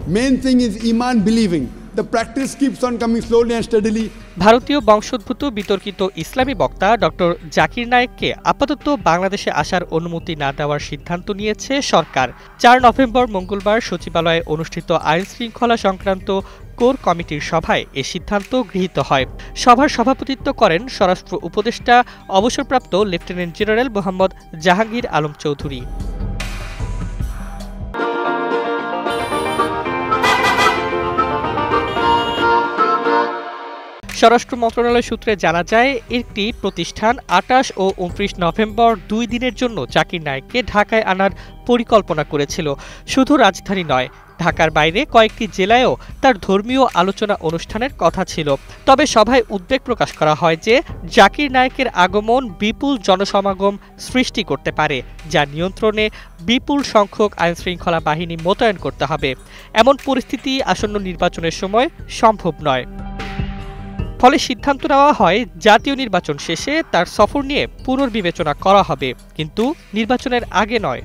Main thing is Iman believing. The practice keeps on coming slowly and steadily. ভারতীয় বংশোদ্ভূত বিতর্কিত ইসলামী বক্তা doctor Zakir নায়েককে আপাতত বাংলাদেশে আসার অনুমতি না দেওয়ার সিদ্ধান্ত নিয়েছে সরকার। ৪ নভেম্বর মঙ্গলবার সচিবালয়ে অনুষ্ঠিত আইন শৃঙ্খলা সংক্রান্ত কোর কমিটির সভায় এ সিদ্ধান্ত গৃহীত হয়। সভার সভাপতিত্ব করেন স্বরাষ্ট্র উপদেষ্টা অবসরপ্রাপ্ত লেফটেন্যান্ট জেনারেল মোহাম্মদ জাহাঙ্গীর আলম চৌধুরী। স্বরাষ্ট্র মন্ত্রণালয় সূত্রে জানা যায়, একটি প্রতিষ্ঠান ২৮ ও ২৯ নভেম্বর ২ দিনের জন্য জাকির নায়েককে ঢাকায় আনার পরিকল্পনা করেছিল। শুধু রাজধানী নয়, ঢাকার বাইরে কয়েকটি জেলায়ও তার ধর্মীয় আলোচনা অনুষ্ঠানের কথা ছিল। তবে সভায় উদ্বেগ প্রকাশ করা হয় যে জাকির নায়েকের আগমন বিপুল জনসমাগম সৃষ্টি করতে পারে, যা নিয়ন্ত্রণে বিপুল সংখ্যক আইনশৃঙ্খলা বাহিনী মোতায়েন করতে হবে। এমন পরিস্থিতি আসন্ন নির্বাচনের সময় সম্ভব নয়। ফলে সিদ্ধান্ত নেওয়া হয় জাতীয় নির্বাচন শেষে তার সফর নিয়ে পুনর্বিবেচনা করা হবে, কিন্তু নির্বাচনের আগে নয়।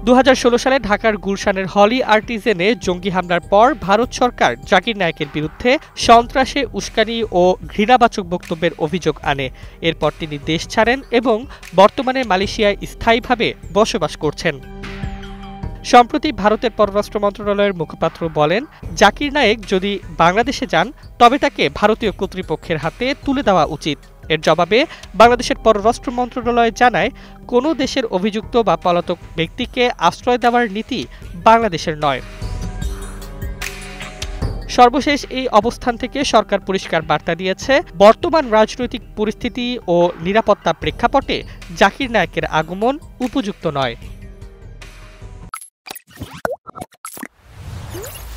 ২০১৬ সালে ঢাকার গুলশানের হলি আর্টিজেনে জঙ্গি হামলার পর ভারত সরকার জাকির নায়েকের বিরুদ্ধে সন্ত্রাসে উস্কানি ও ঘৃণাবাচক বক্তব্যের অভিযোগ আনে। এরপর তিনি দেশ ছাড়েন এবং বর্তমানে মালয়েশিয়ায় স্থায়ীভাবে বসবাস করছেন। সম্প্রতি ভারতের পররাষ্ট্র মন্ত্রণালয়ের মুখপাত্র বলেন, জাকির নায়েক যদি বাংলাদেশে যান তবে তাকে ভারতীয় কর্তৃপক্ষের হাতে তুলে দেওয়া উচিত। এর জবাবে বাংলাদেশের পররাষ্ট্র মন্ত্রণালয় জানায়, কোনো দেশের অভিযুক্ত বা পলাতক ব্যক্তিকে আশ্রয় দেওয়ার নীতি বাংলাদেশের নয়। সর্বশেষ এই অবস্থান থেকে সরকার পরিষ্কার বার্তা দিয়েছে, বর্তমান রাজনৈতিক পরিস্থিতি ও নিরাপত্তা প্রেক্ষাপটে জাকির নায়েকের আগমন উপযুক্ত নয়।